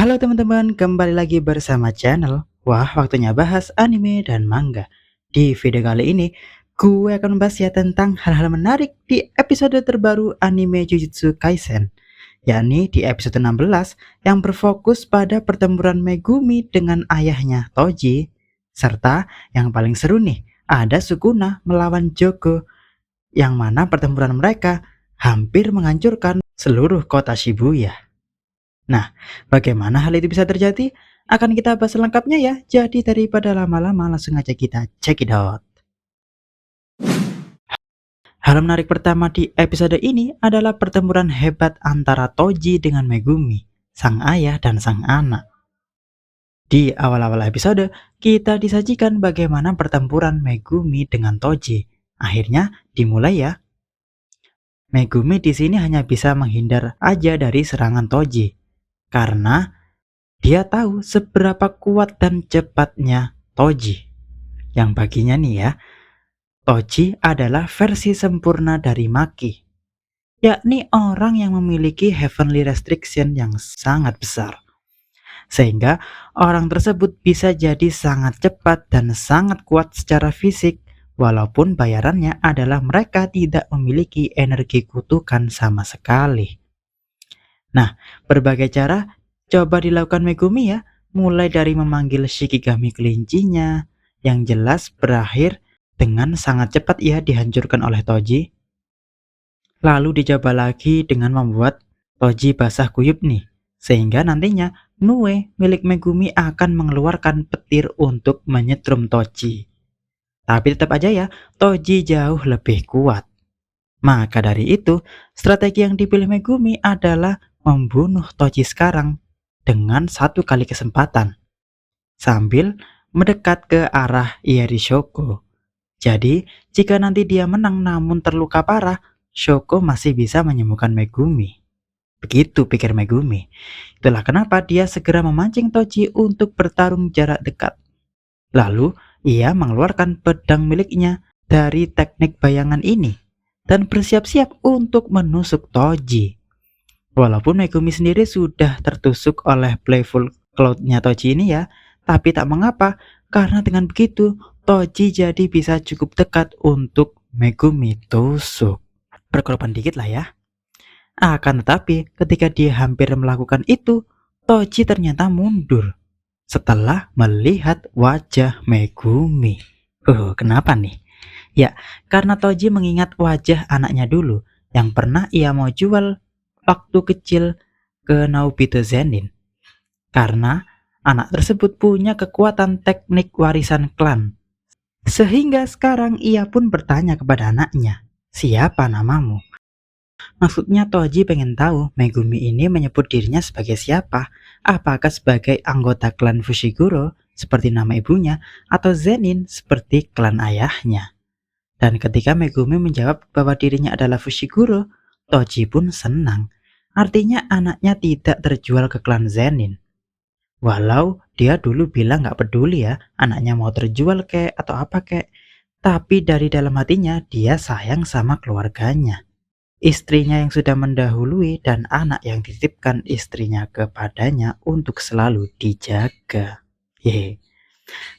Halo teman-teman, kembali lagi bersama channel Wah Waktunya Bahas Anime dan Manga. Di video kali ini, gue akan membahas ya tentang hal-hal menarik di episode terbaru anime Jujutsu Kaisen, yakni di episode 16 yang berfokus pada pertempuran Megumi dengan ayahnya Toji, serta yang paling seru nih, ada Sukuna melawan Jogo, yang mana pertempuran mereka hampir menghancurkan seluruh kota Shibuya. Nah, bagaimana hal itu bisa terjadi? Akan kita bahas selengkapnya ya. Jadi daripada lama-lama langsung aja kita check it out. Hal menarik pertama di episode ini adalah pertempuran hebat antara Toji dengan Megumi, sang ayah dan sang anak. Di awal-awal episode, kita disajikan bagaimana pertempuran Megumi dengan Toji. Akhirnya dimulai ya. Megumi di sini hanya bisa menghindar aja dari serangan Toji, karena dia tahu seberapa kuat dan cepatnya Toji. Yang baginya nih ya, Toji adalah versi sempurna dari Maki, yakni orang yang memiliki heavenly restriction yang sangat besar. Sehingga orang tersebut bisa jadi sangat cepat dan sangat kuat secara fisik, walaupun bayarannya adalah mereka tidak memiliki energi kutukan sama sekali. Nah, berbagai cara coba dilakukan Megumi ya, mulai dari memanggil Shikigami kelincinya, yang jelas berakhir dengan sangat cepat ia dihancurkan oleh Toji. Lalu dicoba lagi dengan membuat Toji basah kuyup nih, sehingga nantinya Nue milik Megumi akan mengeluarkan petir untuk menyetrum Toji. Tapi tetap aja ya, Toji jauh lebih kuat. Maka dari itu, strategi yang dipilih Megumi adalah membunuh Toji sekarang dengan satu kali kesempatan, sambil mendekat ke arah Ieri Shoko. Jadi, jika nanti dia menang namun terluka parah, Shoko masih bisa menyembuhkan Megumi. Begitu pikir Megumi. Itulah kenapa dia segera memancing Toji untuk bertarung jarak dekat. Lalu, ia mengeluarkan pedang miliknya dari teknik bayangan ini dan bersiap-siap untuk menusuk Toji. Walaupun Megumi sendiri sudah tertusuk oleh Playful Cloud-nya Toji ini ya, tapi tak mengapa, karena dengan begitu Toji jadi bisa cukup dekat untuk Megumi tusuk. Berkorban dikit lah ya. Akan tetapi ketika dia hampir melakukan itu, Toji ternyata mundur setelah melihat wajah Megumi. Kenapa nih? Ya, karena Toji mengingat wajah anaknya dulu yang pernah ia mau jual waktu kecil ke Naobito Zenin. Karena anak tersebut punya kekuatan teknik warisan klan. Sehingga sekarang ia pun bertanya kepada anaknya, "Siapa namamu?" Maksudnya Toji pengen tahu Megumi ini menyebut dirinya sebagai siapa. Apakah sebagai anggota klan Fushiguro seperti nama ibunya, atau Zenin seperti klan ayahnya. Dan ketika Megumi menjawab bahwa dirinya adalah Fushiguro, Toji pun senang. Artinya anaknya tidak terjual ke klan Zenin. Walau dia dulu bilang gak peduli ya, anaknya mau terjual kek atau apa kek. Tapi dari dalam hatinya dia sayang sama keluarganya. Istrinya yang sudah mendahului dan anak yang dititipkan istrinya kepadanya untuk selalu dijaga.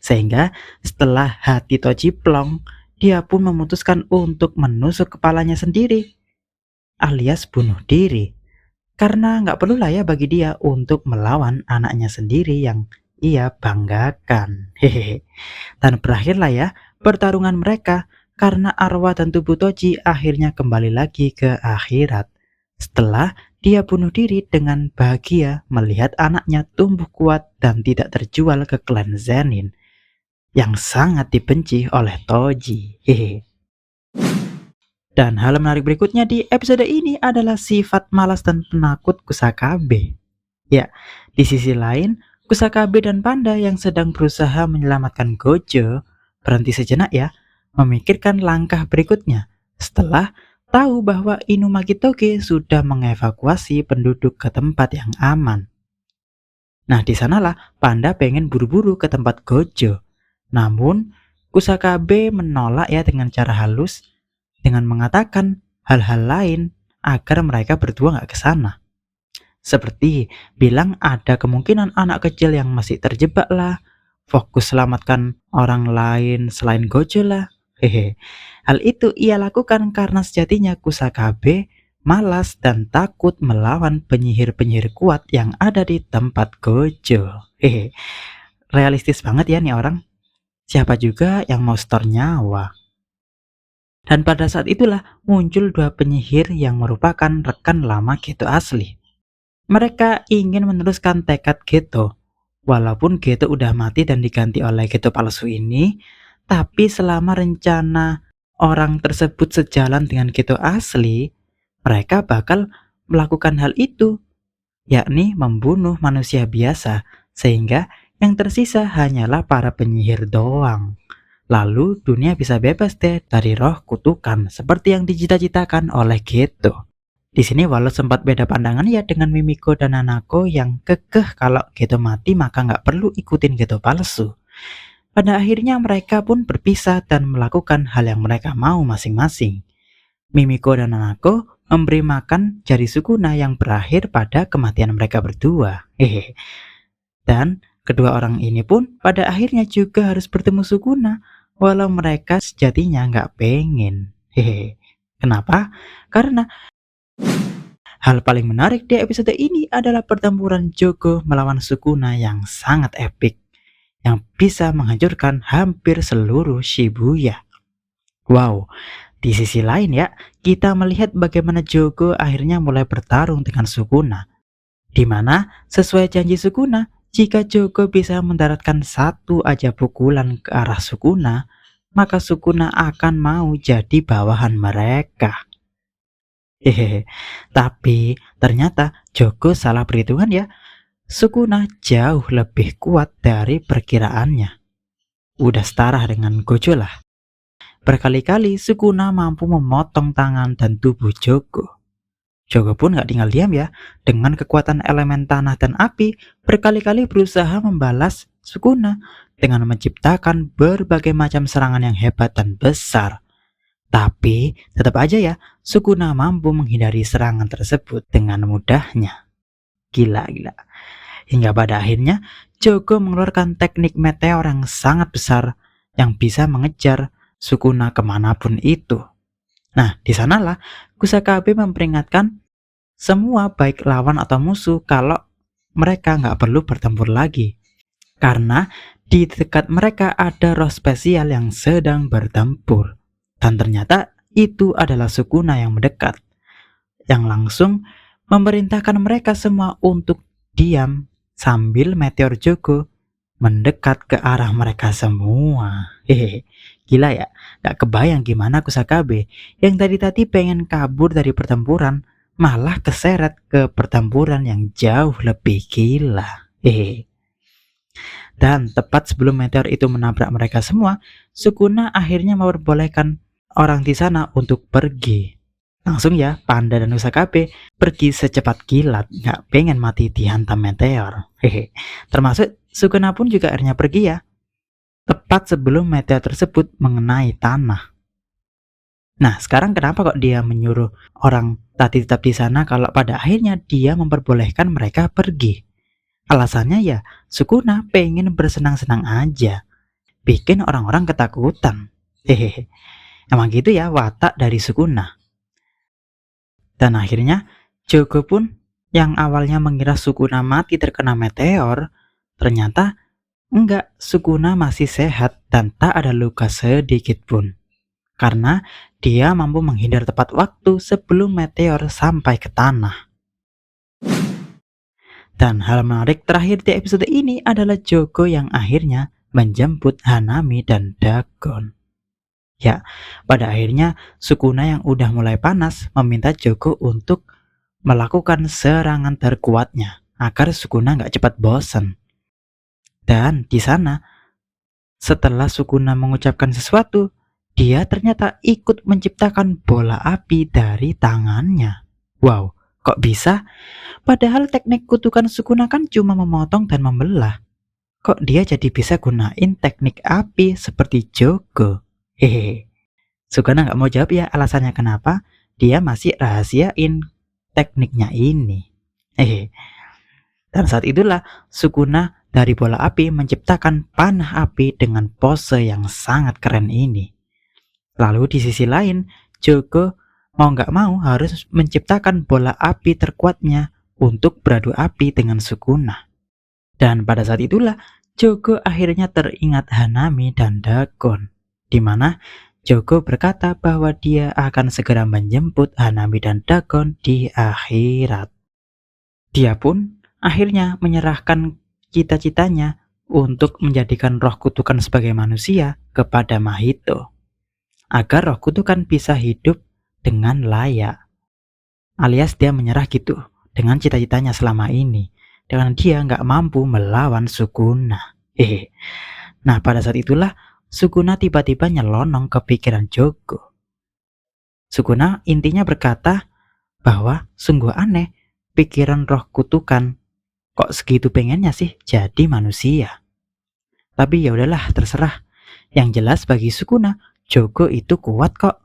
Sehingga setelah hati Toji plong, dia pun memutuskan untuk menusuk kepalanya sendiri, alias bunuh diri. Karena nggak perlu lah ya bagi dia untuk melawan anaknya sendiri yang ia banggakan. Dan berakhirlah ya pertarungan mereka, karena arwah dan tubuh Toji akhirnya kembali lagi ke akhirat. Setelah dia bunuh diri dengan bahagia melihat anaknya tumbuh kuat dan tidak terjual ke klan Zenin yang sangat dibenci oleh Toji. Dan hal menarik berikutnya di episode ini adalah sifat malas dan penakut Kusakabe. Ya, di sisi lain, Kusakabe dan Panda yang sedang berusaha menyelamatkan Gojo berhenti sejenak ya, memikirkan langkah berikutnya setelah tahu bahwa Inumaki Toge sudah mengevakuasi penduduk ke tempat yang aman. Nah, di sanalah Panda pengen buru-buru ke tempat Gojo. Namun, Kusakabe menolak ya dengan cara halus, dengan mengatakan hal-hal lain agar mereka berdua nggak ke sana. Seperti bilang ada kemungkinan anak kecil yang masih terjebak lah, fokus selamatkan orang lain selain Gojo lah. Hehe. Hal itu ia lakukan karena sejatinya Kusakabe malas dan takut melawan penyihir-penyihir kuat yang ada di tempat Gojo. Hehe. Realistis banget ya nih orang. Siapa juga yang mau store nyawa? Dan pada saat itulah muncul dua penyihir yang merupakan rekan lama Geto asli. Mereka ingin meneruskan tekad Geto. Walaupun Geto udah mati dan diganti oleh Geto palsu ini, tapi selama rencana orang tersebut sejalan dengan Geto asli, mereka bakal melakukan hal itu, yakni membunuh manusia biasa, sehingga yang tersisa hanyalah para penyihir doang. Lalu dunia bisa bebas deh dari roh kutukan seperti yang dicita-citakan oleh Geto. Di sini walau sempat beda pandangan ya dengan Mimiko dan Nanako yang kekeh kalau Geto mati maka nggak perlu ikutin Geto palsu. Pada akhirnya mereka pun berpisah dan melakukan hal yang mereka mau masing-masing. Mimiko dan Nanako memberi makan jari Sukuna yang berakhir pada kematian mereka berdua. Hehe. Dan kedua orang ini pun pada akhirnya juga harus bertemu Sukuna, walau mereka sejatinya nggak pengen. Hehe. Kenapa? Karena hal paling menarik di episode ini adalah pertempuran Jogo melawan Sukuna yang sangat epik, yang bisa menghancurkan hampir seluruh Shibuya. Wow, di sisi lain ya, kita melihat bagaimana Jogo akhirnya mulai bertarung dengan Sukuna, di mana sesuai janji Sukuna, jika Jogo bisa mendaratkan satu aja pukulan ke arah Sukuna, maka Sukuna akan mau jadi bawahan mereka. Hehehe. Tapi ternyata Jogo salah perhitungan ya. Sukuna jauh lebih kuat dari perkiraannya. Udah setara dengan Gojo lah. Berkali-kali Sukuna mampu memotong tangan dan tubuh Jogo. Jogo pun gak tinggal diam ya. Dengan kekuatan elemen tanah dan api, berkali-kali berusaha membalas Sukuna dengan menciptakan berbagai macam serangan yang hebat dan besar. Tapi tetap aja ya, Sukuna mampu menghindari serangan tersebut dengan mudahnya. Gila. Hingga pada akhirnya, Jogo mengeluarkan teknik meteor yang sangat besar yang bisa mengejar Sukuna kemanapun itu. Nah, di sanalah Kusakabe memperingatkan semua baik lawan atau musuh kalau mereka nggak perlu bertempur lagi. Karena di dekat mereka ada roh spesial yang sedang bertempur. Dan ternyata itu adalah Sukuna yang mendekat, yang langsung memerintahkan mereka semua untuk diam sambil meteor Jogo mendekat ke arah mereka semua. Hehehe, gila ya, gak kebayang gimana Kusakabe yang tadi pengen kabur dari pertempuran malah keseret ke pertempuran yang jauh lebih gila. Hehehe. Dan tepat sebelum meteor itu menabrak mereka semua, Sukuna akhirnya memperbolehkan orang di sana untuk pergi. Langsung ya, Panda dan Kusakabe pergi secepat kilat, nggak pengen mati dihantam meteor. Hehe. Termasuk Sukuna pun juga akhirnya pergi ya, tepat sebelum meteor tersebut mengenai tanah. Nah, sekarang kenapa kok dia menyuruh orang tadi tetap di sana kalau pada akhirnya dia memperbolehkan mereka pergi? Alasannya ya, Sukuna pengen bersenang-senang aja, bikin orang-orang ketakutan. Hehehe. Emang gitu ya watak dari Sukuna. Dan akhirnya Jogo pun yang awalnya mengira Sukuna mati terkena meteor, ternyata enggak, Sukuna masih sehat dan tak ada luka sedikit pun. Karena dia mampu menghindar tepat waktu sebelum meteor sampai ke tanah. Dan hal menarik terakhir di episode ini adalah Jogo yang akhirnya menjemput Hanami dan Dagon. Ya, pada akhirnya Sukuna yang udah mulai panas meminta Jogo untuk melakukan serangan terkuatnya agar Sukuna nggak cepat bosan. Dan di sana, setelah Sukuna mengucapkan sesuatu, dia ternyata ikut menciptakan bola api dari tangannya. Wow, kok bisa? Padahal teknik kutukan Sukuna kan cuma memotong dan membelah. Kok dia jadi bisa gunain teknik api seperti Jogo? Hehehe. Sukuna nggak mau jawab ya alasannya kenapa dia masih rahasiain tekniknya ini. Hehe. Dan saat itulah Sukuna dari bola api menciptakan panah api dengan pose yang sangat keren ini. Lalu di sisi lain, Joko mau nggak mau harus menciptakan bola api terkuatnya untuk beradu api dengan Sukuna. Dan pada saat itulah Joko akhirnya teringat Hanami dan Dagon, di mana Joko berkata bahwa dia akan segera menjemput Hanami dan Dagon di akhirat. Dia pun akhirnya menyerahkan cita-citanya untuk menjadikan roh kutukan sebagai manusia kepada Mahito, agar roh kutukan bisa hidup dengan layak. Alias dia menyerah gitu dengan cita-citanya selama ini, dengan dia nggak mampu melawan Sukuna. Hehe. Nah pada saat itulah Sukuna tiba-tiba nyelonong ke pikiran Joko. Sukuna intinya berkata bahwa sungguh aneh pikiran roh kutukan kok segitu pengennya sih jadi manusia. Tapi ya udahlah terserah. Yang jelas bagi Sukuna, Joko itu kuat kok.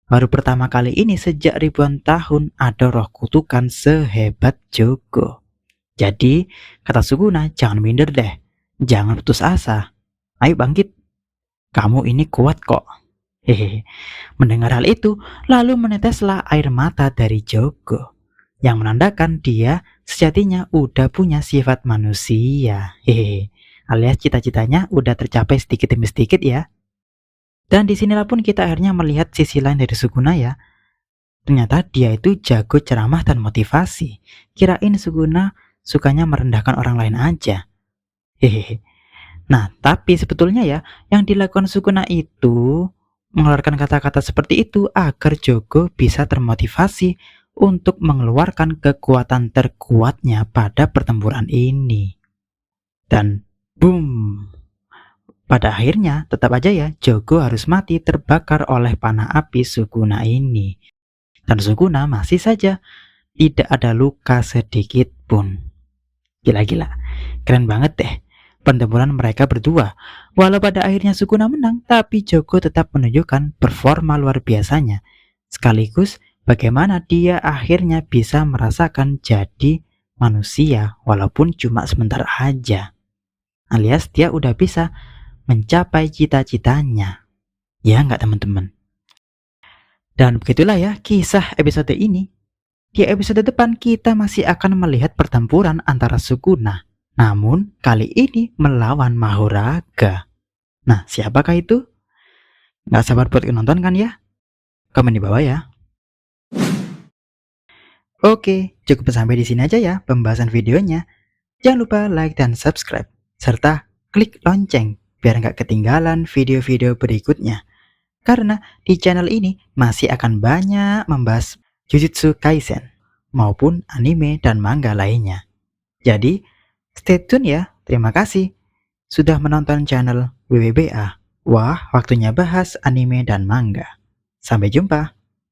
Baru pertama kali ini sejak ribuan tahun ada roh kutukan sehebat Joko. Jadi, kata Sukuna, jangan minder deh. Jangan putus asa. Ayo bangkit. Kamu ini kuat kok. Hehehe. Mendengar hal itu, lalu meneteslah air mata dari Joko, yang menandakan dia sejatinya udah punya sifat manusia. Hehehe. Alias cita-citanya udah tercapai sedikit demi sedikit ya. Dan disinilah pun kita akhirnya melihat sisi lain dari Sukuna ya. Ternyata dia itu jago ceramah dan motivasi. Kirain Sukuna sukanya merendahkan orang lain aja. Hehehe. Nah, tapi sebetulnya ya, yang dilakukan Sukuna itu mengeluarkan kata-kata seperti itu agar Joko bisa termotivasi untuk mengeluarkan kekuatan terkuatnya pada pertempuran ini. Dan boom, pada akhirnya tetap aja ya Joko harus mati terbakar oleh panah api Sukuna ini. Dan Sukuna masih saja tidak ada luka sedikit pun. Gila-gila, keren banget deh pertempuran mereka berdua. Walau pada akhirnya Sukuna menang, tapi Joko tetap menunjukkan performa luar biasanya. Sekaligus bagaimana dia akhirnya bisa merasakan jadi manusia walaupun cuma sebentar aja. Alias dia udah bisa mencapai cita-citanya. Ya nggak teman-teman? Dan begitulah ya kisah episode ini. Di episode depan kita masih akan melihat pertempuran antara Sukuna, namun kali ini melawan Mahoraga. Nah, siapakah itu? Nggak sabar buat nonton kan ya? Komen di bawah ya. Oke, cukup sampai di sini aja ya pembahasan videonya. Jangan lupa like dan subscribe, serta klik lonceng biar nggak ketinggalan video-video berikutnya. Karena di channel ini masih akan banyak membahas Jujutsu Kaisen maupun anime dan manga lainnya. Jadi, stay tune ya. Terima kasih sudah menonton channel WWBA. Wah, waktunya bahas anime dan manga. Sampai jumpa.